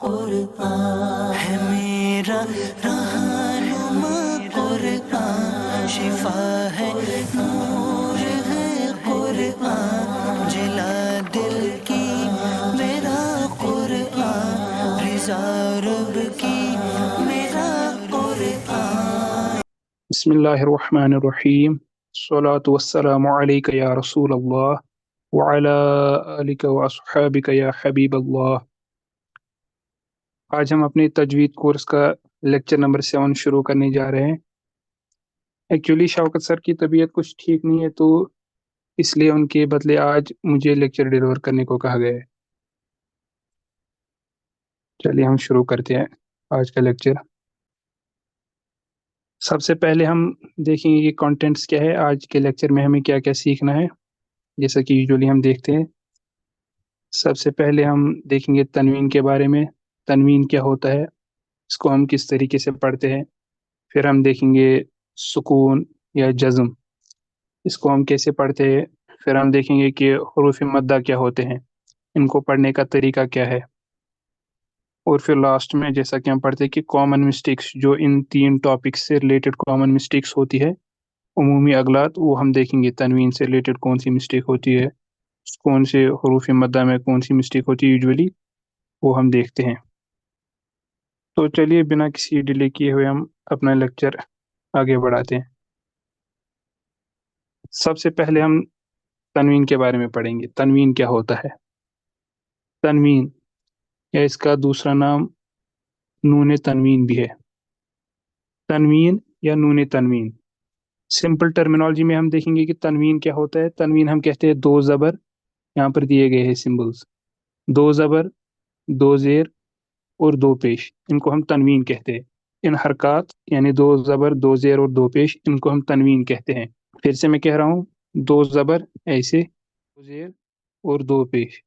قرآن ہے میرا رہنما، قرآن شفا ہے، نور ہے قرآن، جلا دل کی میرا قرآن، رضا رب کی میرا قرآن۔ بسم اللہ الرحمن الرحیم، الصلاۃ والسلام علیک یا رسول اللہ وعلی آلک واصحابک یا حبیب اللہ۔ آج ہم اپنے تجوید کورس کا لیکچر نمبر 7 شروع کرنے جا رہے ہیں۔ ایکچولی شوکت سر کی طبیعت کچھ ٹھیک نہیں ہے، تو اس لیے ان کے بدلے آج مجھے لیکچر ڈیلیور کرنے کو کہا گیا ہے۔ چلیے ہم شروع کرتے ہیں آج کا لیکچر۔ سب سے پہلے ہم دیکھیں گے کہ کانٹینٹس کیا ہے، آج کے لیکچر میں ہمیں کیا کیا سیکھنا ہے۔ جیسا کہ یوزولی ہم دیکھتے ہیں، سب سے پہلے ہم دیکھیں گے تنوین کے بارے میں، تنوین کیا ہوتا ہے، اس کو ہم کس طریقے سے پڑھتے ہیں۔ پھر ہم دیکھیں گے سکون یا جزم، اس کو ہم کیسے پڑھتے ہیں۔ پھر ہم دیکھیں گے کہ حروف مدہ کیا ہوتے ہیں، ان کو پڑھنے کا طریقہ کیا ہے۔ اور پھر لاسٹ میں جیسا کہ ہم پڑھتے ہیں کہ کامن مسٹیکس، جو ان 3 ٹاپکس سے ریلیٹڈ کامن مسٹیکس ہوتی ہے، عمومی اغلاط، وہ ہم دیکھیں گے تنوین سے ریلیٹڈ کون سی مسٹیک ہوتی ہے، کون سے حروف مدہ میں کون سی مسٹیک ہوتی ہے یوزولی، وہ ہم دیکھتے ہیں۔ تو چلیے بنا کسی ڈیلے کیے ہوئے ہم اپنا لیکچر آگے بڑھاتے ہیں۔ سب سے پہلے ہم تنوین کے بارے میں پڑھیں گے۔ تنوین کیا ہوتا ہے؟ تنوین یا اس کا دوسرا نام نون تنوین بھی ہے۔ تنوین یا نون تنوین، سمپل ٹرمینالوجی میں ہم دیکھیں گے کہ تنوین کیا ہوتا ہے۔ تنوین ہم کہتے ہیں 2 زبر، یہاں پر دیے گئے ہیں سمبلز، 2 زبر، 2 زیر اور 2 پیش، ان کو ہم تنوین کہتے ہیں۔ ان حرکات یعنی 2 زبر، 2 زیر اور 2 پیش، ان کو ہم تنوین کہتے ہیں۔ پھر سے میں کہہ رہا ہوں، 2 زبر ایسے، 2 زیر اور 2 پیش،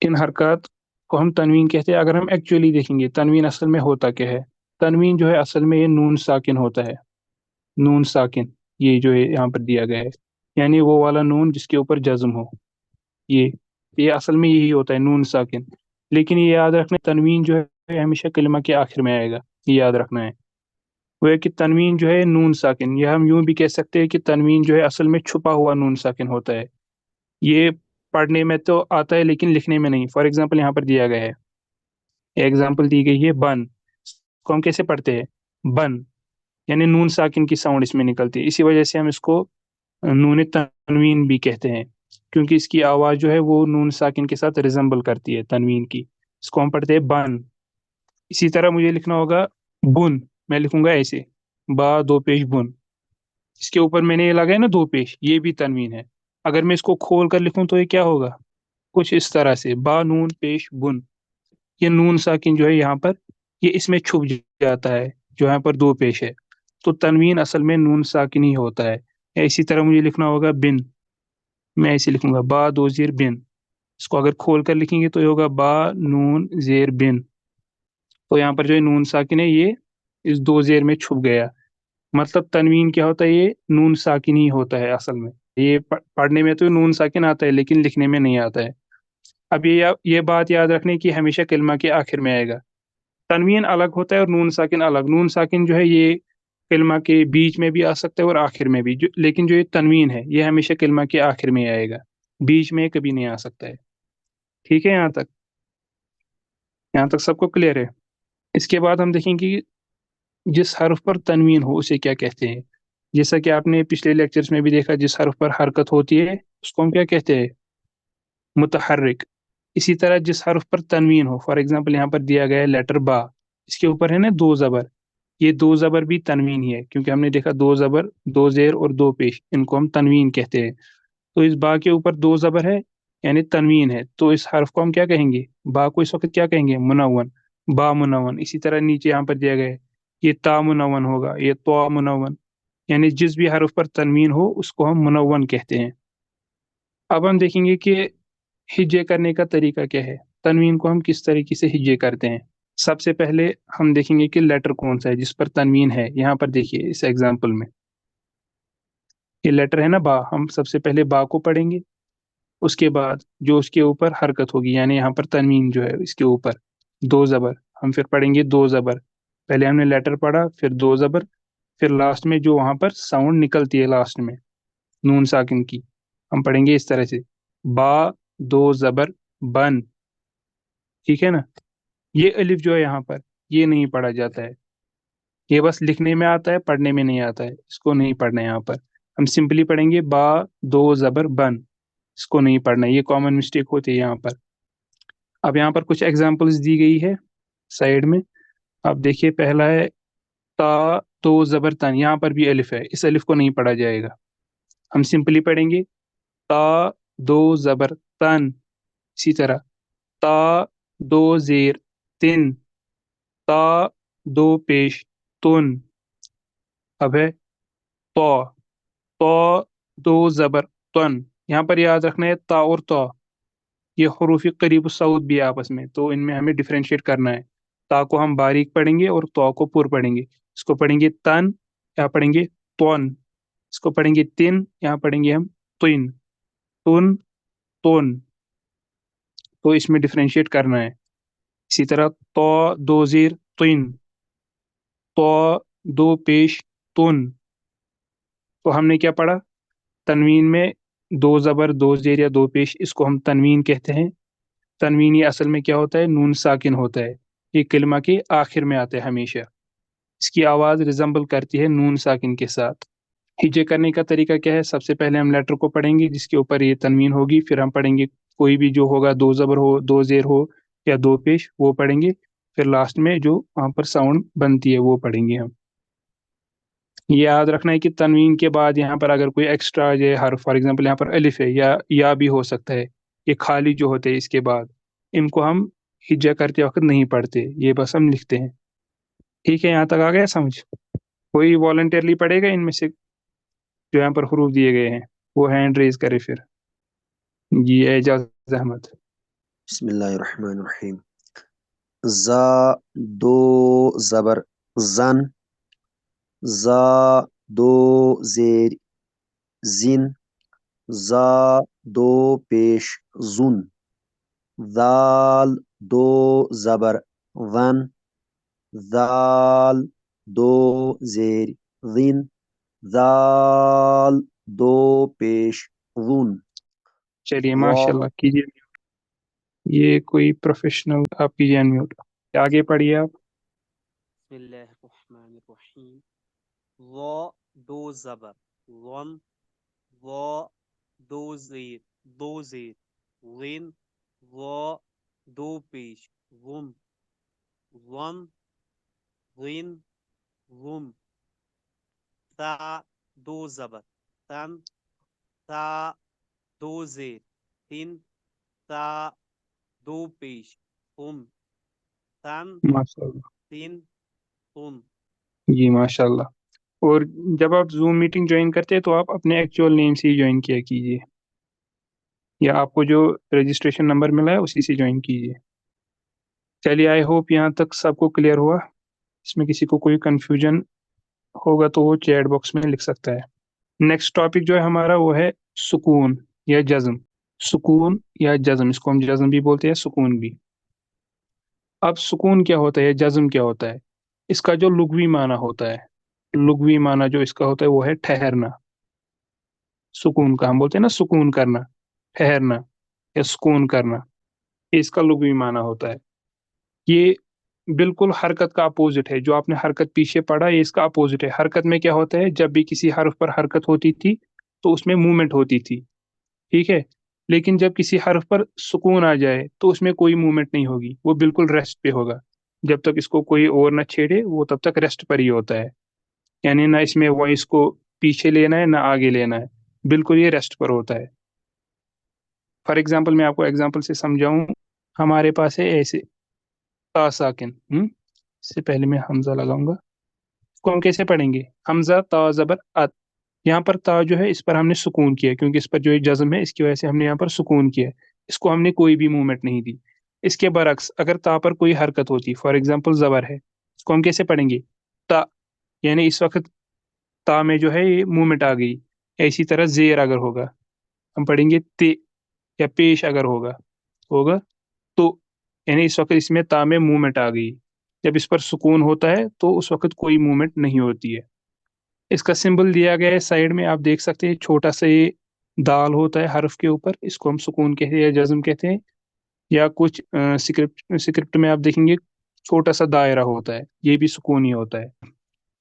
ان حرکات کو ہم تنوین کہتے ہیں۔ اگر ہم ایکچولی دیکھیں گے تنوین اصل میں ہوتا کیا ہے، تنوین جو ہے اصل میں یہ نون ساکن ہوتا ہے۔ نون ساکن، یہ جو ہے یہاں پر دیا گیا ہے، یعنی وہ والا نون جس کے اوپر جزم ہو، یہ اصل میں یہی ہوتا ہے، نون ساکن۔ لیکن یہ یاد رکھنا، تنوین جو ہے ہمیشہ کلمہ کے آخر میں آئے گا، یہ یاد رکھنا ہے۔ وہ ہے کہ تنوین جو ہے نون ساکن، یا ہم یوں بھی کہہ سکتے ہیں کہ تنوین جو ہے اصل میں چھپا ہوا نون ساکن ہوتا ہے۔ یہ پڑھنے میں تو آتا ہے لیکن لکھنے میں نہیں۔ فار ایگزامپل یہاں پر دیا گیا ہے، ایگزامپل دی گئی ہے بن، اس کو ہم کیسے پڑھتے ہیں؟ بن، یعنی نون ساکن کی ساؤنڈ اس میں نکلتی ہے، اسی وجہ سے ہم اس کو نون تنوین بھی کہتے ہیں، کیونکہ اس کی آواز جو ہے وہ نون ساکن کے ساتھ ریزمبل کرتی ہے تنوین کی۔ اس کو ہم پڑھتے ہیں بن۔ اسی طرح مجھے لکھنا ہوگا بن، میں لکھوں گا ایسے، با 2 پیش بن، اس کے اوپر میں نے یہ لگایا نا 2 پیش، یہ بھی تنوین ہے۔ اگر میں اس کو کھول کر لکھوں تو یہ کیا ہوگا؟ کچھ اس طرح سے، با نون پیش بن، یہ نون ساکن جو ہے یہاں پر یہ اس میں چھپ جاتا ہے، جو یہاں پر 2 پیش ہے۔ تو تنوین اصل میں نون ساکن ہی ہوتا ہے۔ اسی طرح مجھے لکھنا ہوگا بن، میں ایسے لکھوں گا با 2 زیر بن، اس کو اگر کھول کر لکھیں گے تو یہ ہوگا با نون زیر بن۔ تو یہاں پر جو ہے نون ساکن ہے یہ اس 2 زیر میں چھپ گیا، مطلب تنوین کیا ہوتا ہے؟ یہ نون ساکن ہی ہوتا ہے اصل میں۔ یہ پڑھنے میں تو نون ساکن آتا ہے لیکن لکھنے میں نہیں آتا ہے۔ اب یہ بات یاد رکھنے کی، ہمیشہ کلمہ کے آخر میں آئے گا۔ تنوین الگ ہوتا ہے اور نون ساکن الگ۔ نون ساکن جو ہے یہ کلمہ کے بیچ میں بھی آ سکتا ہے اور آخر میں بھی، لیکن جو یہ تنوین ہے یہ ہمیشہ کلمہ کے آخر میں آئے گا، بیچ میں کبھی نہیں آ سکتا ہے۔ ٹھیک ہے، یہاں تک سب کو کلیئر ہے؟ اس کے بعد ہم دیکھیں گے جس حرف پر تنوین ہو اسے کیا کہتے ہیں۔ جیسا کہ آپ نے پچھلے لیکچرز میں بھی دیکھا، جس حرف پر حرکت ہوتی ہے اس کو ہم کیا کہتے ہیں؟ متحرک۔ اسی طرح جس حرف پر تنوین ہو، فار ایگزامپل یہاں پر دیا گیا ہے لیٹر با، اس کے اوپر ہے نا 2 زبر، یہ 2 زبر بھی تنوین ہی ہے، کیونکہ ہم نے دیکھا 2 زبر، 2 زیر اور 2 پیش، ان کو ہم تنوین کہتے ہیں۔ تو اس با کے اوپر 2 زبر ہے یعنی تنوین ہے، تو اس حرف کو ہم کیا کہیں گے؟ با کو اس وقت کیا کہیں گے؟ منون، با منون۔ اسی طرح نیچے یہاں پر دیا گیا ہے یہ تا منون ہوگا، یہ تو منون، یعنی جس بھی حرف پر تنوین ہو اس کو ہم منون کہتے ہیں۔ اب ہم دیکھیں گے کہ ہجے کرنے کا طریقہ کیا ہے، تنوین کو ہم کس طریقے سے ہجے کرتے ہیں۔ سب سے پہلے ہم دیکھیں گے کہ لیٹر کون سا ہے جس پر تنوین ہے۔ یہاں پر دیکھیے اس ایگزامپل میں یہ لیٹر ہے نا با، ہم سب سے پہلے با کو پڑھیں گے، اس کے بعد جو اس کے اوپر حرکت ہوگی، یعنی یہاں پر تنوین جو ہے اس کے اوپر، दो ज़बर, हम फिर पढ़ेंगे दो ज़बर। पहले हमने लेटर पढ़ा, फिर दो ज़बर, फिर लास्ट में जो वहां पर साउंड निकलती है लास्ट में नून साकिन की, हम पढ़ेंगे इस तरह से, बा दो ज़बर बन। ठीक है ना? ये अलिफ जो है यहाँ पर, ये नहीं पढ़ा जाता है, ये बस लिखने में आता है, पढ़ने में नहीं आता है, इसको नहीं पढ़ना है यहाँ पर। हम सिंपली पढ़ेंगे बा दो ज़बर बन, इसको नहीं पढ़ना है, ये कॉमन मिस्टेक होती है यहाँ पर। अब यहाँ पर कुछ एग्जांपल्स दी गई है साइड में, आप देखिए। पहला है ता तो ज़बर तन, यहाँ पर भी अलिफ है, इस अलिफ को नहीं पढ़ा जाएगा, हम सिंपली पढ़ेंगे ता दो ज़बर तन। इसी तरह ता दो जेर तिन, ता दो पेश तुन। अब है तो, तो दो ज़बर तन। यहाँ पर याद रखना है ता और तो, ये हरूफ करीब सऊद भी है आपस में, तो इनमें हमें डिफरेंशिएट करना है। ता को हम बारीक पढ़ेंगे और तो को पुर पढ़ेंगे। इसको पढ़ेंगे तन, यहाँ पढ़ेंगे तौन। इसको पढ़ेंगे तिन, यहाँ पढ़ेंगे हम तुन। तुन तोन, तो इसमें डिफरेंशिएट करना है। इसी तरह तो दो जीर तुन, तो दो पेश तुन। तो हमने क्या पढ़ा, तनवीन में दो जबर दो जेर या दो पेश, इसको हम तनवीन कहते हैं। तनवीन ये असल में क्या होता है, नून साकिन होता है, ये कलिमा के आखिर में आता है हमेशा, इसकी आवाज़ रिजम्बल करती है नून साकिन के साथ। हिजे करने का तरीका क्या है, सबसे पहले हम लेटर को पढ़ेंगे जिसके ऊपर ये तनवीन होगी, फिर हम पढ़ेंगे कोई भी जो होगा, दो जबर हो दो जेर हो या दो पेश, वो पढ़ेंगे। फिर लास्ट में जो वहां पर साउंड बनती है वो पढ़ेंगे हम। ये याद रखना है कि तनवीन के बाद यहाँ पर अगर कोई एक्स्ट्रा आ जाए हर्फ, फॉर एग्जांपल यहाँ पर अलिफ है या भी हो सकता है, ये खाली जो होते हैं इसके बाद, इनको हम हिज्जा करते वक्त नहीं पढ़ते, ये बस हम लिखते हैं। ठीक है, यहाँ तक आ गया समझ? कोई वॉलंटियरली पढ़ेगा इनमें से जो यहाँ पर हरूफ दिए गए हैं, वो हैंड रेज करे फिर। जी एजाज अहमद। बिस्मिल्लाहिर्रहमानिर्रहीम। जा दो जबर जन, जा दो जेर जिन, जा दो पेश जुन, दाल दो जबर वन, दाल दो जेर दिन, दाल दो पेश वुन। चलिए वाव माशाल्लाह, कीजिए। ये कोई प्रोफेशनल, आप कीजिए अनम्यूट, आगे पढ़िए आप। बिस्मिल्लाहिर्रहमानिर्रहीम। वो दो ज़बर वन, वो दो ज़ेर लिन, वो दो पेश वुम, वन लिन वुम। ता दो ज़बर तन, ता दो ज़ेर तिन, ता दो पेश तुम, तन माशाल्लाह, तिन तुम। जी माशाल्लाह। और जब आप जूम मीटिंग ज्वाइन करते हैं तो आप अपने एक्चुअल नेम से ही ज्वाइन किया कीजिए, या आपको जो रजिस्ट्रेशन नंबर मिला है उसी से ज्वाइन कीजिए। चलिए, आई होप यहाँ तक सबको क्लियर हुआ। इसमें किसी को कोई कंफ्यूजन होगा तो वो चैट बॉक्स में लिख सकता है। नेक्स्ट टॉपिक जो है हमारा वो है सुकून या जज्म। सुकून या जज्म, इसको हम जज्म भी बोलते हैं, सुकून भी। अब सुकून क्या होता है, जज्म क्या होता है? इसका जो लुग़वी माना होता है, लुग़वी माना जो इसका होता है वो है ठहरना। सुकून का हम बोलते हैं ना, सुकून करना, ठहरना या सुकून करना, ये इसका लुग़वी माना होता है। ये बिल्कुल हरकत का अपोजिट है, जो आपने हरकत पीछे पढ़ा ये इसका अपोजिट है। हरकत में क्या होता है, जब भी किसी हर्फ पर हरकत होती थी तो उसमें मूवमेंट होती थी, ठीक है। लेकिन जब किसी हर्फ पर सुकून आ जाए तो उसमें कोई मूवमेंट नहीं होगी, वो बिल्कुल रेस्ट पे होगा। जब तक इसको कोई और ना छेड़े वो तब तक रेस्ट पर ही होता है, यानी ना इसमें वॉइस को पीछे लेना है ना आगे लेना है, बिल्कुल ये रेस्ट पर होता है। फॉर एग्जाम्पल मैं आपको एग्जाम्पल से समझाऊं, हमारे पास है ऐसे ता साकिन, इससे पहले मैं हमजा लगाऊंगा। इसको हम कैसे पढ़ेंगे, हमजा ता जबर अत। यहाँ पर ता जो है इस पर हमने सुकून किया, क्योंकि इस पर जो एक जज्म है इसकी वजह से हमने यहाँ पर सुकून किया है। इसको हमने कोई भी मूवमेंट नहीं दी। इसके बरक्स अगर ता पर कोई हरकत होती, फॉर एग्जाम्पल जबर है, इसको हम कैसे पढ़ेंगे, ता, यानी इस वक्त ता में जो है ये मूवमेंट आ गई। इसी तरह जेर अगर होगा हम पढ़ेंगे ते, या पेश अगर होगा होगा तो। यानी इस वक्त इसमें ता में मूवमेंट आ गई। जब इस पर सुकून होता है तो उस वक्त कोई मूवमेंट नहीं होती है। इसका सिंबल दिया गया है साइड में, आप देख सकते हैं छोटा सा ये दाल होता है हर्फ के ऊपर, इसको हम सुकून कहते हैं या जज्म कहते हैं। या कुछ स्क्रिप्ट स्क्रिप्ट में आप देखेंगे छोटा सा दायरा होता है, ये भी सुकून ही होता है।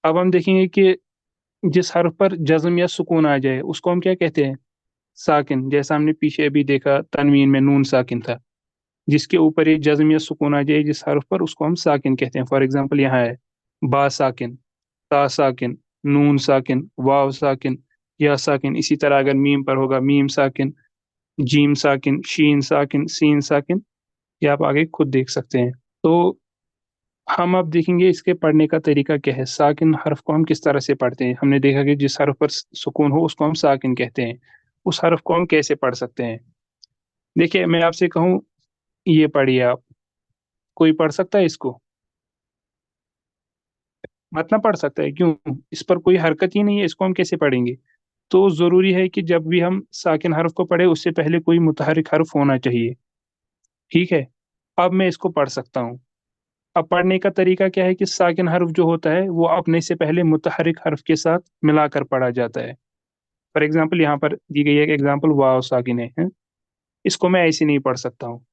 अब हम देखेंगे कि जिस हर्फ पर जज्म या सुकून आ जाए उसको हम क्या कहते हैं? साकिन। जैसा हमने पीछे अभी देखा तनवीन में नून साकिन था, जिसके ऊपर ये जज्म या सुकून आ जाए जिस हर्फ पर, उसको हम साकिन कहते हैं। फॉर एग्जांपल यहाँ है बा साकिन, ता साकिन, नून साकिन, वाव साकिन, या साकिन। इसी तरह अगर मीम पर होगा मीम साकिन, जीम साकिन, शीन साकिन, सीन साकिन। ये आप आगे खुद देख सकते हैं। तो हम अब देखेंगे इसके पढ़ने का तरीका क्या है। साकिन हर्फ को हम किस तरह से पढ़ते हैं। हमने देखा कि जिस हर्फ पर सुकून हो उसको हम साकिन कहते हैं। उस हर्फ को हम कैसे पढ़ सकते हैं? देखिए मैं आपसे कहूँ ये पढ़िए आप, कोई पढ़ सकता है इसको? मत ना पढ़ सकता है, क्यों? इस पर कोई हरकत ही नहीं है, इसको हम कैसे पढ़ेंगे? तो जरूरी है कि जब भी हम साकिन हर्फ को पढ़े उससे पहले कोई मुतहरिक हर्फ होना चाहिए। ठीक है, अब मैं इसको पढ़ सकता हूँ। अब पढ़ने का तरीका क्या है कि साकिन हर्फ जो होता है वो अपने से पहले मुतहरिक हर्फ के साथ मिलाकर पढ़ा जाता है। फॉर एग्जाम्पल यहाँ पर दी गई एक एग्जाम्पल वाव साकिन है, इसको मैं ऐसे नहीं पढ़ सकता हूँ।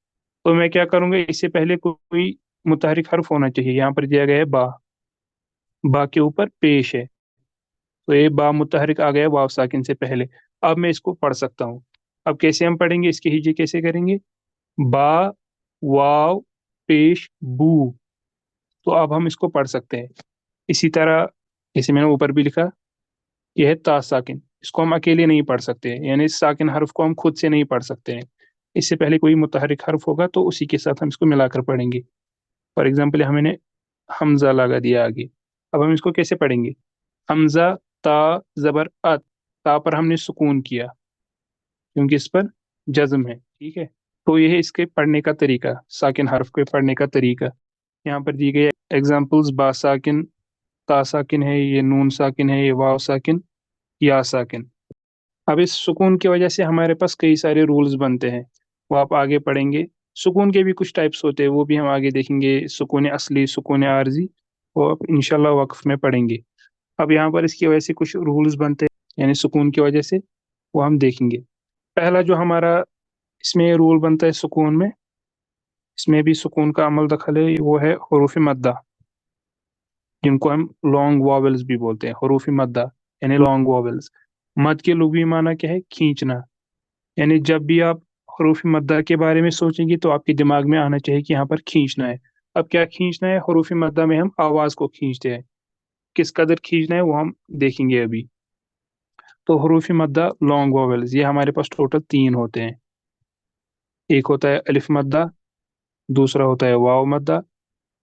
तो मैं क्या करूंगा, इससे पहले कोई मुतहरिक हर्फ होना चाहिए। यहाँ पर दिया गया है बा, बा के ऊपर पेश है, तो ये बा मुतहरिक आ गया वाव साकिन से पहले। अब मैं इसको पढ़ सकता हूँ। अब कैसे हम पढ़ेंगे, इसके हिजे कैसे करेंगे? बा, वाव, पेश, बू। तो अब हम इसको पढ़ सकते हैं इसी तरह जैसे मैंने ऊपर भी लिखा। यह है ता साकिन, इसको हम अकेले नहीं पढ़ सकते, यानी इस साकिन हर्फ को हम खुद से नहीं पढ़ सकते हैं। इससे पहले कोई मुतहरिक हर्फ होगा तो उसी के साथ हम इसको मिलाकर पढ़ेंगे। फॉर एग्जाम्पल हमने हमजा लगा दिया आगे। अब हम इसको कैसे पढ़ेंगे? हमजा ता जबर अत, ता पर हमने सुकून किया क्योंकि इस पर जज्म है। ठीक है, तो यह है इसके पढ़ने का तरीका, साकिन हर्फ के पढ़ने का तरीका। यहाँ पर दी गई एग्जाम्पल्स बा साकिन, ता साकिन है, ये नून साकिन है, ये वाव साकिन, या साकिन। अब इस सुकून की वजह से हमारे पास कई सारे रूल्स बनते हैं, वो आप आगे पढ़ेंगे। सुकून के भी कुछ टाइप्स होते हैं, वो भी हम आगे देखेंगे, सुकून असली, सुकून आर्जी, वो आप इंशाल्लाह वक्फ में पढ़ेंगे। अब यहाँ पर इसकी वजह से कुछ रूल्स बनते हैं यानी सुकून की वजह से, वो हम देखेंगे। पहला जो हमारा इसमें रूल बनता है सुकून में, इसमें भी सुकून का अमल दखल है, वो है हरूफ मद्दा, जिनको हम लॉन्ग वॉवेल्स भी बोलते हैं। हरूफ मद्दा यानी लॉन्ग वॉवेल्स। मद के लुग़वी माना क्या है? खींचना। यानी जब भी आप हरूफ मद्दा के बारे में सोचेंगे तो आपके दिमाग में आना चाहिए कि यहाँ पर खींचना है। अब क्या खींचना है? हरूफ मद्दा में हम आवाज को खींचते हैं, किस कदर खींचना है वो हम देखेंगे अभी। तो हरूफ मद्दा लॉन्ग वॉवेल्स ये हमारे पास टोटल 3 होते हैं। एक होता है अलिफ मद्दा, दूसरा होता है वाव मद्दा,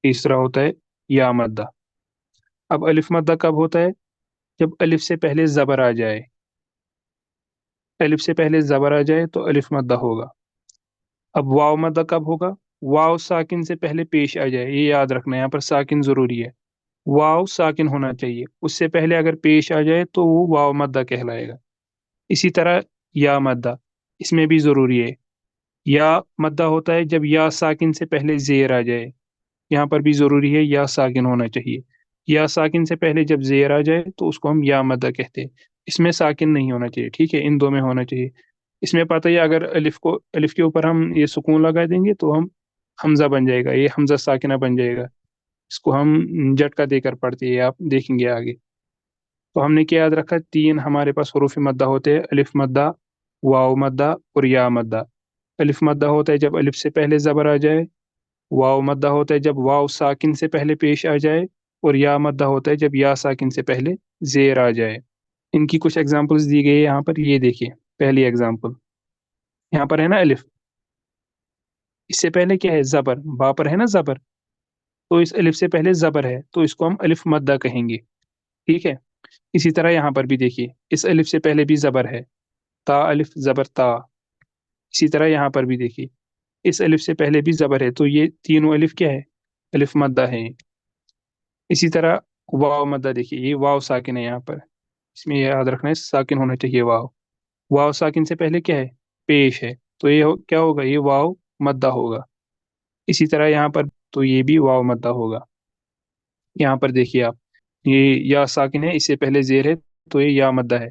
तीसरा होता है या मद्दा। अब अलिफ मद्दा कब होता है? जब अलिफ से पहले जबर आ जाए। अलिफ से पहले जबर आ जाए तो अलिफ मद्दा होगा। अब वाव मद्दा कब होगा? वाव साकिन से पहले पेश आ जाए, ये याद रखना, यहाँ पर साकिन जरूरी है। वाव साकिन होना चाहिए, उससे पहले अगर पेश आ जाए तो वो वाव मद्दा कहलाएगा। इसी तरह या मद्दा, इसमें भी जरूरी है। या मद्दा होता है जब या साकिन से पहले जेर आ जाए, यहाँ पर भी जरूरी है या साकिन होना चाहिए। या साकिन से पहले जब जेर आ जाए तो उसको हम या मद्दा कहते हैं। इसमें साकिन नहीं होना चाहिए, ठीक है, इन दो में होना चाहिए। इसमें पता है अगर अलिफ के ऊपर हम ये सुकून लगा देंगे तो हम हमजा बन जाएगा, ये हमजा साकिना बन जाएगा। इसको हम झटका देकर पढ़ते हैं, आप देखेंगे आगे। तो हमने क्या याद रखा? 3 हमारे पास हरूफ मद्दा होते हैं, अलिफ मद्दा, वाव मद्दा और या मद्दा। अलिफ मद्दा होता है जब अलिफ से पहले जबर आ जाए, वाव मद्दा होता है जब वाव साकिन से पहले पेश आ जाए, और या मद्दा होता है जब या साकिन से पहले जेर आ जाए। इनकी कुछ एग्जांपल्स दी गई है यहाँ पर, ये देखिए। पहली एग्जांपल यहाँ पर है ना अलिफ, इससे पहले क्या है? जबर, बा पर है ना जबर, तो इस अलिफ से पहले जबर है तो इसको हम अलिफ मद्दा कहेंगे। ठीक है, इसी तरह यहाँ पर भी देखिए, इस अलिफ से पहले भी जबर है, ता अलिफ जबर ता। इसी तरह यहाँ पर भी देखिए, इस अलिफ से पहले भी जबर है, तो ये तीनों अलिफ क्या है? अलिफ मद्दा है। इसी तरह वाव मद्दा देखिए, ये वाव साकिन है यहाँ पर, इसमें ये याद रखना है साकिन होना चाहिए वाव। वाव साकिन से पहले क्या है? पेश है, तो ये क्या होगा? ये वाव मद्दा होगा। اسی طرح یہاں پر تو یہ بھی واو مدہ ہوگا. یہاں پر دیکھیے آپ، یہ یا ساکن ہے، اس سے پہلے زیر ہے تو یہ یا مدہ ہے.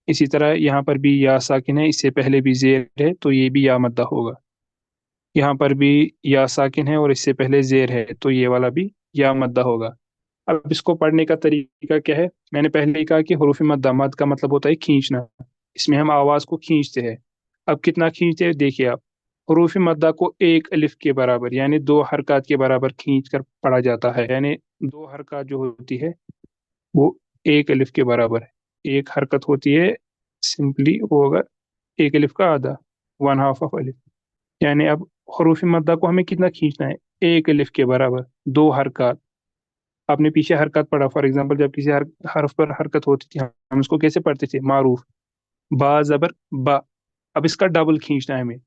اسی طرح یہاں پر بھی یا ساکن ہے، اس سے پہلے بھی زیر ہے تو یہ بھی یا مدہ ہوگا. یہاں پر بھی یا ساکن ہے اور اس سے پہلے زیر ہے تو یہ والا بھی یا مدہ ہوگا. اب اس کو پڑھنے کا طریقہ کیا ہے؟ میں نے پہلے ہی کہا کہ حروف مدہ، مد کا مطلب ہوتا ہے کھینچنا. اس میں ہم آواز کو کھینچتے ہیں. اب کتنا کھینچتے ہیں دیکھیے آپ. حروف مدہ کو ایک الف کے برابر یعنی 2 حرکات کے برابر کھینچ کر پڑھا جاتا ہے. یعنی 2 حرکات جو ہوتی ہے وہ ایک الف کے برابر ہے. ایک حرکت ہوتی ہے سمپلی وہ اگر ایک الف کا آدھا، 1/2 آف الف. یعنی اب حروف مدہ کو ہمیں کتنا کھینچنا ہے؟ ایک الف کے برابر 2 حرکات. آپ نے پیچھے حرکت پڑھا، فار ایگزامپل جب کسی حرف پر حرکت ہوتی تھی ہم اس کو کیسے پڑھتے تھے؟ معروف، با زبر با. اب اس کا ڈبل کھینچنا ہے ہمیں.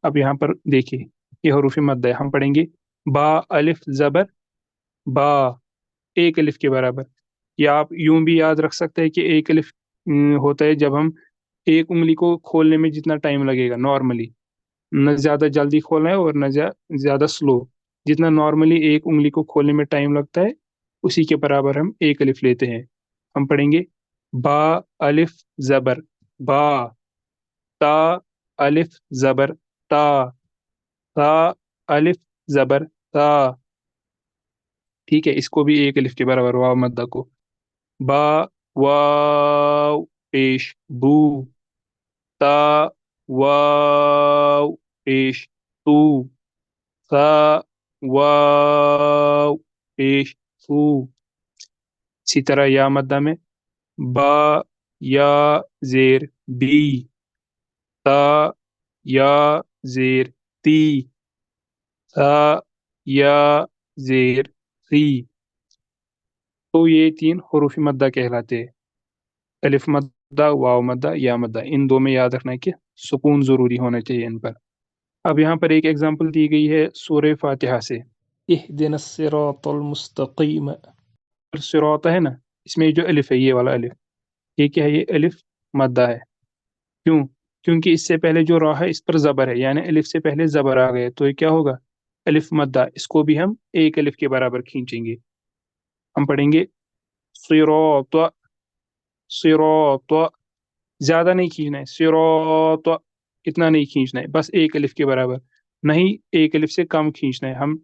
اب یہاں پر دیکھیے یہ حروف مدہ ہے، ہم پڑھیں گے با الف زبر با، ایک الف کے برابر. یا آپ یوں بھی یاد رکھ سکتے ہیں کہ ایک الف ہوتا ہے جب ہم ایک انگلی کو کھولنے میں جتنا ٹائم لگے گا نارملی، نہ زیادہ جلدی کھولنا ہے اور نہ زیادہ سلو. جتنا نارملی ایک انگلی کو کھولنے میں ٹائم لگتا ہے اسی کے برابر ہم ایک الف لیتے ہیں. ہم پڑھیں گے با الف زبر با، تا الف زبر تا، تا الف زبر تا. ٹھیک ہے، اس کو بھی ایک الف کے برابر واو مدہ کو. با واو پیش بو، تا واو پیش تو، ثا واو پیش فو. اسی طرح یا مدہ میں با یا زیر بی، تا یا زیر تی، ثا یا زیر سی. تو یہ 3 حروف مدہ کہلاتے ہیں، الف مدہ، واو مدہ، یا مدہ. ان 2 میں یاد رکھنا ہے کہ سکون ضروری ہونا چاہیے ان پر. اب یہاں پر ایک ایگزامپل دی گئی ہے سورہ فاتحہ سے. اہدنا الصراط المستقیم. صراط ہے نا، اس میں جو الف ہے یہ والا الف، یہ کیا ہے؟ یہ الف مدہ ہے. کیوں؟ کیونکہ اس سے پہلے جو راہ ہے اس پر زبر ہے، یعنی الف سے پہلے زبر آ گئے تو یہ کیا ہوگا؟ الف مدہ. اس کو بھی ہم ایک الف کے برابر کھینچیں گے. ہم پڑھیں گے صراط، صراط. زیادہ نہیں کھینچنا ہے، صراط اتنا نہیں کھینچنا ہے، بس ایک الف کے برابر. نہیں ایک الف سے کم کھینچنا ہے، ہم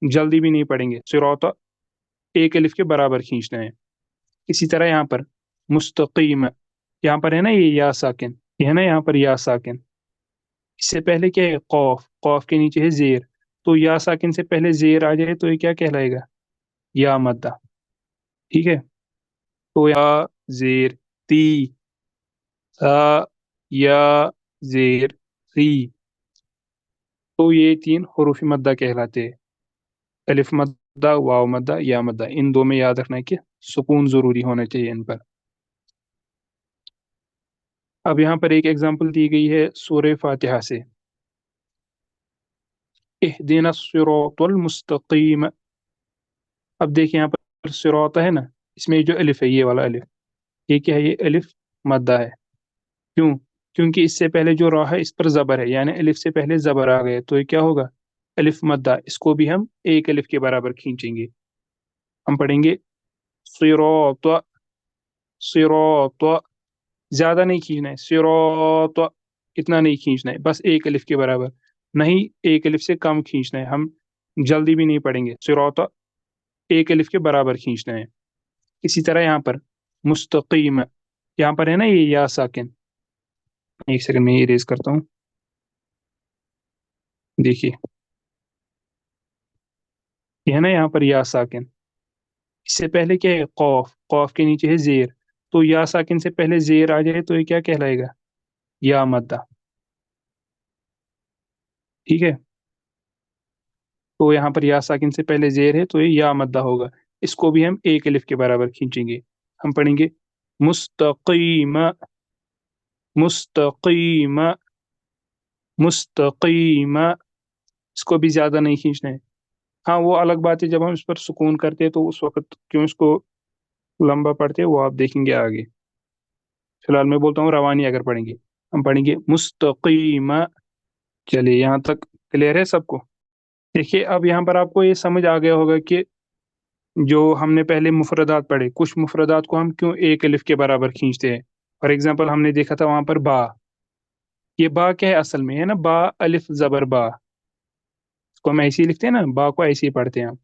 جلدی بھی نہیں پڑھیں گے. صراط ایک الف کے برابر کھینچنا ہے. اسی طرح یہاں پر مستقیم، یہاں پر ہے نا یہ یا ساکن، یہ ہے نا یہاں پر یا ساکن. اس سے پہلے کیا ہے؟ قوف، قوف کے نیچے ہے زیر. تو یا ساکن سے پہلے زیر آ جائے تو یہ کیا کہلائے گا؟ یا مدہ. ٹھیک ہے، تو یا زیر تی، ثا یا زیر سی. تو یہ 3 حروف مدہ کہلاتے ہیں، الف مدہ، واو مدہ، یا مدہ. ان 2 میں یاد رکھنا ہے کہ سکون ضروری ہونا چاہیے ان پر. اب یہاں پر ایک ایگزامپل دی گئی ہے سورہ فاتحہ سے. اہدنا الصراط المستقیم. اب دیکھیں یہاں پر صراط ہے نا، اس میں جو الف ہے یہ والا الف، یہ کیا ہے؟ یہ الف مدہ ہے. کیوں؟ کیونکہ اس سے پہلے جو راہ ہے اس پر زبر ہے، یعنی الف سے پہلے زبر آ گئے تو یہ کیا ہوگا؟ الف مدہ. اس کو بھی ہم ایک الف کے برابر کھینچیں گے. ہم پڑھیں گے صراط، صراط. زیادہ نہیں کھینچنا ہے، صراط اتنا نہیں کھینچنا ہے، بس ایک الف کے برابر. نہیں ایک الف سے کم کھینچنا ہے، ہم جلدی بھی نہیں پڑھیں گے. صراط ایک الف کے برابر کھینچنا ہے. اسی طرح یہاں پر مستقیم، یہاں پر ہے نا یہ یا ساکن. ایک سیکنڈ میں اریز کرتا ہوں. دیکھیے یہ ہے نا یہاں پر یا ساکن. اس سے پہلے کیا ہے؟ قوف، قوف کے نیچے ہے زیر. تو یا ساکن سے پہلے زیر آ جائے تو یہ کیا کہلائے گا؟ یا مدہ. ٹھیک ہے، تو یہاں پر یا ساکن سے پہلے زیر ہے تو یہ یا مدہ ہوگا. اس کو بھی ہم ایک الف کے برابر کھینچیں گے. ہم پڑھیں گے مستقیم، مستقیم، مستقیم. اس کو بھی زیادہ نہیں کھینچنا ہے. ہاں وہ الگ بات ہے جب ہم اس پر سکون کرتے ہیں تو اس وقت کیوں اس کو لمبا پڑھتے ہیں وہ آپ دیکھیں گے آگے. فی الحال میں بولتا ہوں روانی اگر پڑھیں گے. ہم پڑھیں گے مستقیم. چلیے یہاں تک کلیئر ہے سب کو؟ देखिए अब यहाँ पर आपको ये समझ आ गया होगा कि जो हमने पहले मुफरदात पढ़े, कुछ मुफरदात को हम क्यों एक अलिफ के बराबर खींचते हैं। फॉर एग्जाम्पल हमने देखा था वहां पर बा, ये बा क्या है असल में, है ना, बा अलिफ जबर बा, इसको हम ऐसे ही लिखते हैं ना, बा को ऐसे ही पढ़ते हैं हम।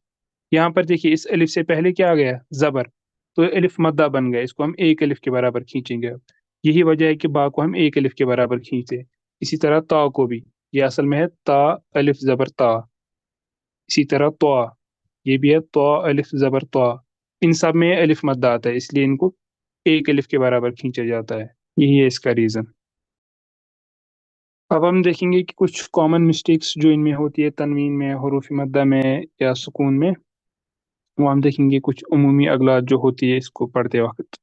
यहाँ पर देखिए इस अलिफ से पहले क्या आ गया, जबर, तो ये अलिफ मद्दा बन गया, इसको हम एक अलिफ के बराबर खींचेंगे अब। यही वजह है कि बा को हम एक अलिफ के बराबर खींचते हैं। इसी तरह ता को भी, ये असल में है ता अलिफ जबर ता। इसी तरह तो, ये भी है तो अलिफ जबर तो। इन सब में अलिफ मद्दा आता है, इसलिए इनको एक अलिफ के बराबर खींचा जाता है। यही है इसका रीजन। अब हम देखेंगे कि कुछ कॉमन मिस्टेक्स जो इनमें होती है, तनवीन में, हुरूफ मद्दा में या सुकून में, वो हम देखेंगे कुछ उमूमी अगलात जो होती है इसको पढ़ते वक्त।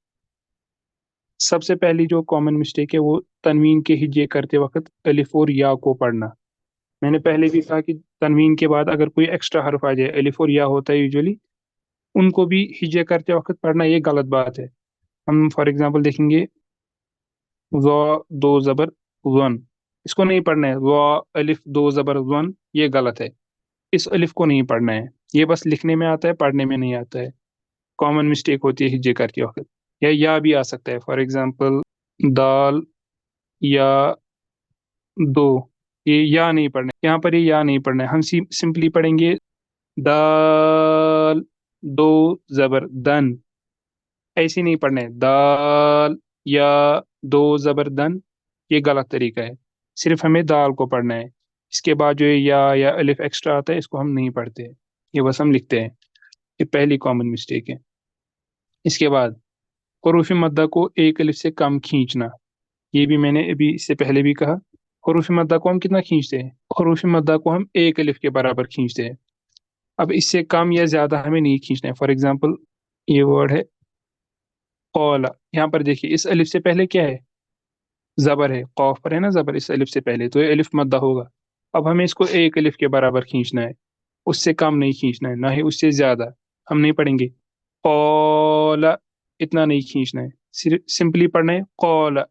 सबसे पहली जो कॉमन मिस्टेक है वो तनवीन के हिज्जे करते वक्त अलिफ और या को पढ़ना। मैंने पहले भी कहा कि तनवीन के बाद अगर कोई एक्स्ट्रा हर्फ आ जाए, अलिफ और या होता है यूजुअली, उनको भी हिज्जे करते वक्त पढ़ना ये गलत बात है। हम फॉर एग्जांपल देखेंगे ज़ा दो जबर वन, इसको नहीं पढ़ना है। ज़ा अलिफ दो जबर वन, ये गलत है, इस अलिफ को नहीं पढ़ना है। ये बस लिखने में आता है, पढ़ने में नहीं आता है। कॉमन मिस्टेक होती है हिज्जे करते वक्त। या भी आ सकता है, फॉर एग्जांपल दाल या दो, ये या नहीं पढ़ना है, यहाँ पर ये या नहीं पढ़ना है। हम सिंपली पढ़ेंगे दाल दो जबर दन, ऐसे नहीं पढ़ना है दाल या दो जबर दन, ये गलत तरीका है। सिर्फ हमें दाल को पढ़ना है, इसके बाद जो ये या अलिफ एक्स्ट्रा आता है इसको हम नहीं पढ़ते, ये बस हम लिखते हैं। ये पहली कॉमन मिस्टेक है। इसके बाद हरूफ मद्दा को एक अलिफ से कम खींचना, ये भी मैंने अभी इससे पहले भी कहा। हरूफ मद्दा को हम कितना खींचते हैं, हरूफ मद्दा को हम एक अलिफ के बराबर खींचते हैं। अब इससे कम या ज्यादा हमें नहीं खींचना है। फॉर एग्जाम्पल ये वर्ड है कौला, यहाँ पर देखिए इस अलिफ से पहले क्या है, जबर है, कौफ पर है ना जबर, इस अलिफ से पहले, तो ये अलिफ मद्दा होगा। अब हमें इसको एक अलिफ के बराबर खींचना है, उससे कम नहीं खींचना है, ना ही उससे ज्यादा। हम नहीं पढ़ेंगे कौला, इतना नहीं खींचना है, सिर्फ सिंपली पढ़ना है कौला,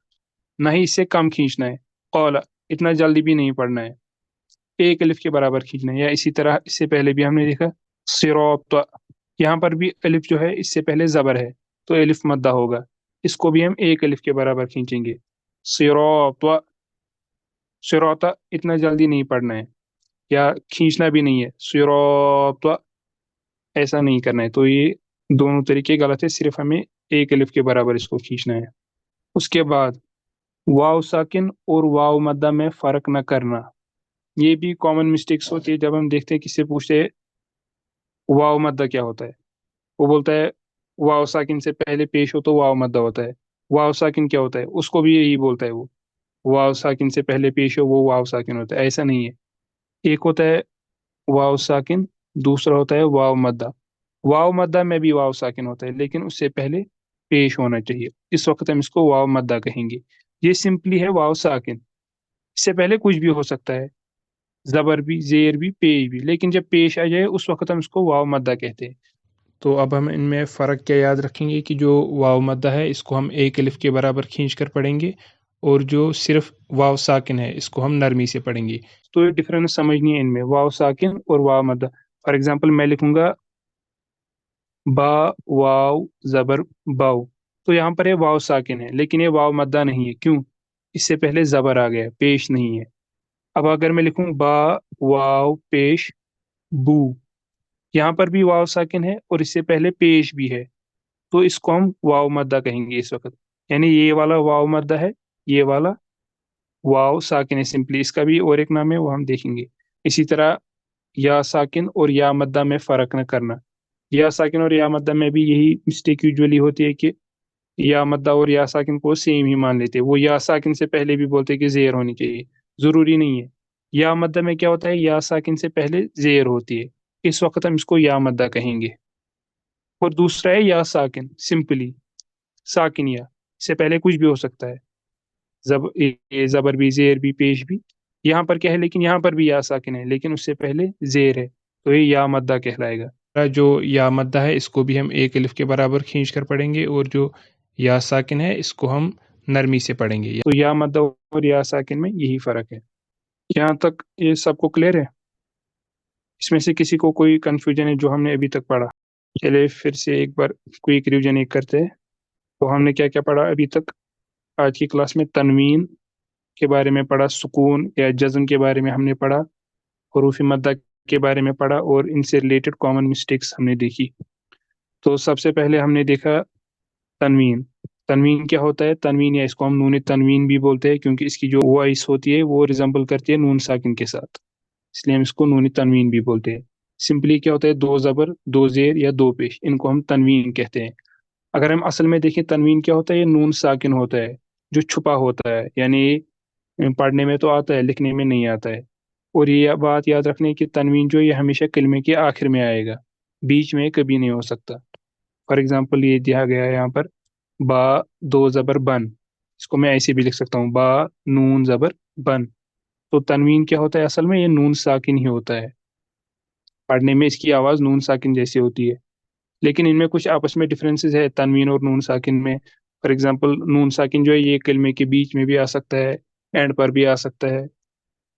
ना ही इससे कम खींचना है कौला, इतना जल्दी भी नहीं पढ़ना है, एक अलिफ के बराबर खींचना है। या इसी तरह इससे पहले भी हमने देखा सिरात, यहाँ पर भी अलिफ जो है इससे पहले जबर है, तो अलिफ मद्दा होगा, इसको भी हम एक अलिफ के बराबर खींचेंगे सिरात। सिरात इतना जल्दी नहीं पढ़ना है, या खींचना भी नहीं है, सिरात ऐसा नहीं करना है। तो ये दोनों तरीके गलत है, सिर्फ हमें एक अलिफ के बराबर इसको खींचना है। उसके बाद वाव साकिन और वाव मद्दा में फर्क न करना, ये भी कॉमन मिस्टेक्स होती है। जब हम देखते हैं किससे पूछते हैं वाव मद्दा क्या होता है, वो बोलता है वाव साकिन से पहले पेश हो तो वाव मद्दा होता है। वाव साकिन क्या होता है, उसको भी यही बोलता है वो, वाव साकिन से पहले पेश हो वो वाव साकिन होता है, ऐसा नहीं है। एक होता है वाव साकिन, दूसरा होता है वाव मद्दा। वाव मद्दा में भी वाव साकिन होता है, लेकिन उससे पहले पेश होना चाहिए, इस वक्त हम इसको वाव मद्दा कहेंगे। ये सिंपली है वाव साकिन, इससे पहले कुछ भी हो सकता है, जबर भी, जेर भी, पेश भी, लेकिन जब पेश आ जाए उस वक्त हम इसको वाव मद्दा कहते हैं। तो अब हम इनमें फ़र्क क्या याद रखेंगे कि जो वाव मद्दा है इसको हम एक अलिफ के बराबर खींच कर पढ़ेंगे, और जो सिर्फ वाव साकिन है इसको हम नरमी से पढ़ेंगे। तो ये डिफरेंस समझनी है इनमें, वाव साकिन और वाव मद्दा। फॉर एग्जांपल मैं लिखूंगा बा वाव जबर बाव, तो यहाँ पर ये वाव साकिन है, लेकिन ये वाव मद्दा नहीं है, क्यों, इससे पहले जबर आ गया, पेश नहीं है। अब अगर मैं लिखूं बा वाव पेश बू, यहाँ पर भी वाव साकिन है और इससे पहले पेश भी है, तो इसको हम वाव मद्दा कहेंगे इस वक्त। यानी ये वाला वाव मद्दा है, ये वाला वाव साकिन है सिंपली, इसका भी और एक नाम है वो हम देखेंगे। इसी तरह या साकिन और या मद्दा में फर्क न करना, या साकिन और या मद्दा में भी यही मिस्टेक यूजुअली होती है कि या मद्दा और या साकिन को सेम ही मान लेते हैं। वो या साकिन से पहले भी बोलते हैं कि जेर होनी चाहिए, जरूरी नहीं है। या मद्दा में क्या होता है, या साकिन से पहले जेर होती है, इस वक्त हम इसको या मद्दा कहेंगे। और दूसरा है या साकिन, सिंपली साकिन, या इससे पहले कुछ भी हो सकता है, ये जबर भी, जेर भी, पेश भी। यहाँ पर क्या है, लेकिन यहाँ पर भी या साकिन है, लेकिन उससे पहले जेर है, तो ये या मद्दा कहलाएगा। जो या मद्दा है इसको भी हम एक अलिफ के बराबर खींच कर पढ़ेंगे, और जो या साकिन है इसको हम नरमी से पढ़ेंगे। तो या मद्दा और या साकिन में यही फर्क है। यहाँ तक ये सबको क्लियर है। اس میں سے کسی کو کوئی کنفیوژن ہے جو ہم نے ابھی تک پڑھا؟ چلیے پھر سے ایک بار کوئک ریویژن ایک کرتے ہیں. تو ہم نے کیا کیا پڑھا ابھی تک آج کی کلاس میں؟ تنوین کے بارے میں پڑھا، سکون یا جزم کے بارے میں ہم نے پڑھا، حروف مدہ کے بارے میں پڑھا، اور ان سے ریلیٹڈ کامن مسٹیکس ہم نے دیکھی. تو سب سے پہلے ہم نے دیکھا تنوین. تنوین کیا ہوتا ہے؟ تنوین یا اس کو ہم نون تنوین بھی بولتے ہیں کیونکہ اس کی جو وائس ہوتی ہے وہ ریزمبل کرتی ہے نون ساکن کے ساتھ، اس لیے ہم اس کو نون تنوین بھی بولتے ہیں. سمپلی کیا ہوتا ہے؟ دو زبر، دو زیر یا دو پیش، ان کو ہم تنوین کہتے ہیں. اگر ہم اصل میں دیکھیں تنوین کیا ہوتا ہے، یہ نون ساکن ہوتا ہے جو چھپا ہوتا ہے، یعنی پڑھنے میں تو آتا ہے لکھنے میں نہیں آتا ہے. اور یہ بات یاد رکھنے کی تنوین جو یہ ہمیشہ کلمے کے آخر میں آئے گا، بیچ میں کبھی نہیں ہو سکتا. فار ایگزامپل یہ دیا گیا ہے یہاں پر با دو زبر بن، اس کو میں ایسے بھی لکھ سکتا ہوں با نون زبر بن. تو تنوین کیا ہوتا ہے اصل میں؟ یہ نون ساکن ہی ہوتا ہے، پڑھنے میں اس کی آواز نون ساکن جیسی ہوتی ہے. لیکن ان میں کچھ آپس میں ڈفرینسز ہے تنوین اور نون ساکن میں. فار ایگزامپل نون ساکن جو ہے یہ کلمے کے بیچ میں بھی آ سکتا ہے، اینڈ پر بھی آ سکتا ہے،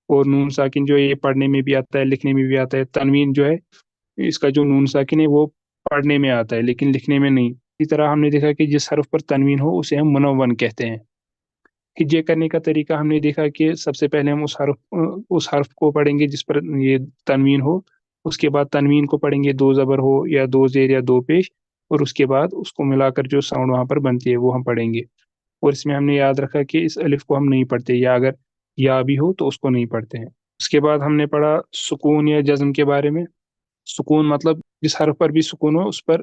اور نون ساکن جو ہے یہ پڑھنے میں بھی آتا ہے لکھنے میں بھی آتا ہے. تنوین جو ہے اس کا جو نون ساکن ہے وہ پڑھنے میں آتا ہے لیکن لکھنے میں نہیں. اسی طرح ہم نے دیکھا کہ جس حرف پر تنوین ہو اسے ہم منون کہتے ہیں. ہجے کرنے کا طریقہ ہم نے دیکھا کہ سب سے پہلے ہم اس حرف کو پڑھیں گے جس پر یہ تنوین ہو، اس کے بعد تنوین کو پڑھیں گے دو زبر ہو یا دو زیر یا دو پیش، اور اس کے بعد اس کو ملا کر جو ساؤنڈ وہاں پر بنتی ہے وہ ہم پڑھیں گے. اور اس میں ہم نے یاد رکھا کہ اس الف کو ہم نہیں پڑھتے، یا اگر یا بھی ہو تو اس کو نہیں پڑھتے ہیں. اس کے بعد ہم نے پڑھا سکون یا جزم کے بارے میں. سکون مطلب جس حرف پر بھی سکون ہو اس پر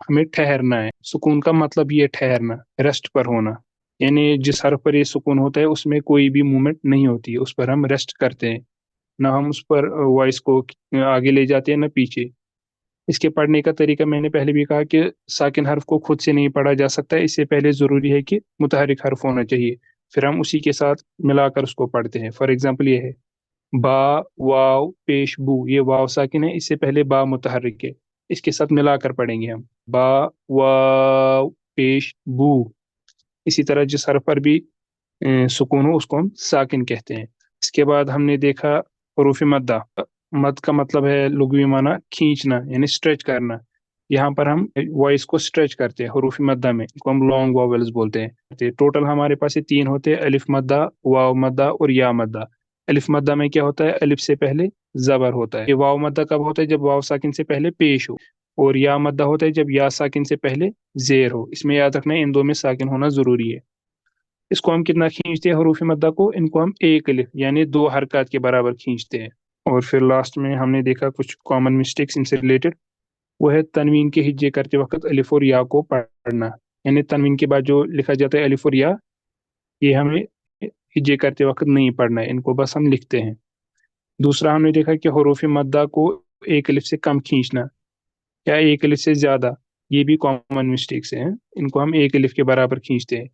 ہمیں ٹھہرنا ہے. سکون کا مطلب یہ ٹھہرنا، ریسٹ پر ہونا، یعنی جس حرف پر یہ سکون ہوتا ہے اس میں کوئی بھی موومنٹ نہیں ہوتی ہے، اس پر ہم ریسٹ کرتے ہیں، نہ ہم اس پر وائس کو آگے لے جاتے ہیں نہ پیچھے. اس کے پڑھنے کا طریقہ میں نے پہلے بھی کہا کہ ساکن حرف کو خود سے نہیں پڑھا جا سکتا، اس سے پہلے ضروری ہے کہ متحرک حرف ہونا چاہیے، پھر ہم اسی کے ساتھ ملا کر اس کو پڑھتے ہیں. فار ایگزامپل یہ ہے با واو پیش بو، یہ واو ساکن ہے، اس سے پہلے با متحرک ہے، اس کے ساتھ ملا کر پڑھیں گے ہم با واو پیش بو. اسی طرح جس حرف پر بھی سکون ہو اس کو ہم ساکن کہتے ہیں. اس کے بعد ہم نے دیکھا حروف مدہ. مد کا مطلب ہے لغوی معنی کھینچنا، یعنی اسٹریچ کرنا. یہاں پر ہم وائس کو اسٹریچ کرتے ہیں حروف مدہ میں، ان کو ہم لانگ واولز بولتے ہیں. ٹوٹل ہمارے پاس یہ تین ہوتے ہیں، الف مدہ، واو مدہ اور یا مدہ. الف مدہ میں کیا ہوتا ہے؟ الف سے پہلے زبر ہوتا ہے. یہ واو مدہ کب ہوتا ہے؟ جب واو ساکن سے پہلے پیش ہو. اور یا مدہ ہوتا ہے جب یا ساکن سے پہلے زیر ہو. اس میں یاد رکھنا ہے ان دو میں ساکن ہونا ضروری ہے. اس کو ہم کتنا کھینچتے ہیں حروف مدہ کو؟ ان کو ہم ایک الف یعنی دو حرکات کے برابر کھینچتے ہیں. اور پھر لاسٹ میں ہم نے دیکھا کچھ کامن مسٹیکس ان سے ریلیٹڈ، وہ ہے تنوین کے ہجے کرتے وقت الف اور یا کو پڑھنا. یعنی تنوین کے بعد جو لکھا جاتا ہے الف اور یا، یہ ہمیں ہجے کرتے وقت نہیں پڑھنا ہے، ان کو بس ہم لکھتے ہیں. دوسرا ہم نے دیکھا کہ حروف مدہ کو ایک الف سے کم کھینچنا یا ایک الف سے زیادہ، یہ بھی کامن مسٹیکس ہیں، ان کو ہم ایک الف کے برابر کھینچتے ہیں.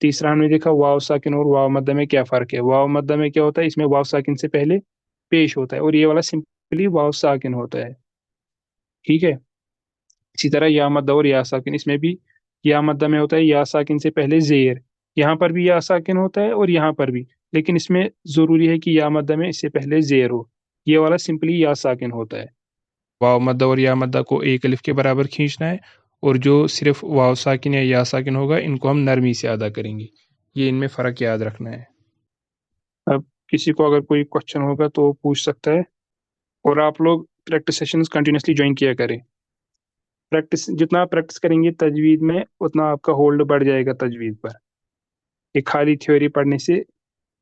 تیسرا ہم نے دیکھا واو ساکن اور واو مدہ میں کیا فرق ہے. واو مدہ میں کیا ہوتا ہے؟ اس میں واو ساکن سے پہلے پیش ہوتا ہے، اور یہ والا سمپلی واو ساکن ہوتا ہے. ٹھیک ہے. اسی طرح یا مدہ اور یا ساکن، اس میں بھی یا مدہ میں ہوتا ہے یا ساکن سے پہلے زیر، یہاں پر بھی یا ساکن ہوتا ہے اور یہاں پر بھی، لیکن اس میں ضروری ہے کہ یا مدہ میں اس سے پہلے زیر ہو. یہ والا سمپلی یا ساکن ہوتا ہے. واو مدہ اور یا مدہ کو ایک الف کے برابر کھینچنا ہے، اور جو صرف واو ساکن یا یا ساکن ہوگا ان کو ہم نرمی سے ادا کریں گے. یہ ان میں فرق یاد رکھنا ہے. اب کسی کو اگر کوئی کوشچن ہوگا تو پوچھ سکتا ہے. اور آپ لوگ پریکٹس سیشنز کنٹینیوسلی جوائن کیا کریں. جتنا آپ پریکٹس کریں گے تجوید میں اتنا آپ کا ہولڈ بڑھ جائے گا تجوید پر. ایک خالی تھیوری پڑھنے سے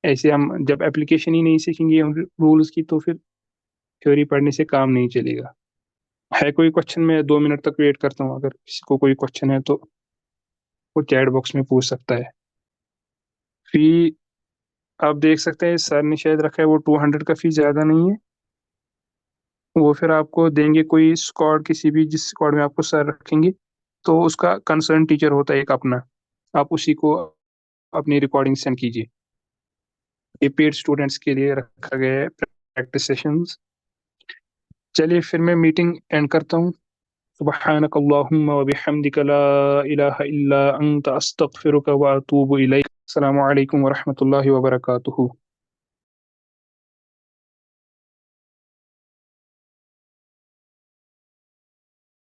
ایسے ہم جب اپلیکیشن ہی نہیں سیکھیں گے رولز کی تو پھر تھیوری پڑھنے سے کام نہیں چلے گا. ہے کوئی کوشچن؟ میں 2 منٹ تک ویٹ کرتا ہوں، اگر کسی کو کوئی کوشچن ہے تو وہ چیٹ باکس میں پوچھ سکتا ہے. فی آپ دیکھ سکتے ہیں سر نے شاید رکھا ہے وہ 200 کا فی زیادہ نہیں ہے، وہ پھر آپ کو دیں گے کوئی اسکواڈ، کسی بھی جس اسکواڈ میں آپ کو سر رکھیں گے تو اس کا کنسرن ٹیچر ہوتا ہے ایک اپنا، آپ اسی کو اپنی ریکارڈنگ سینڈ کیجیے. یہ پیڈ اسٹوڈنٹس کے لیے رکھا گیا ہے پریکٹس سیشنز. چلیے پھر میں میٹنگ اینڈ کرتا ہوں. سبحانک اللہم وبحمدک لا الہ الا انت استغفرک واتوب الیک. السلام علیکم ورحمۃ اللہ وبرکاتہ.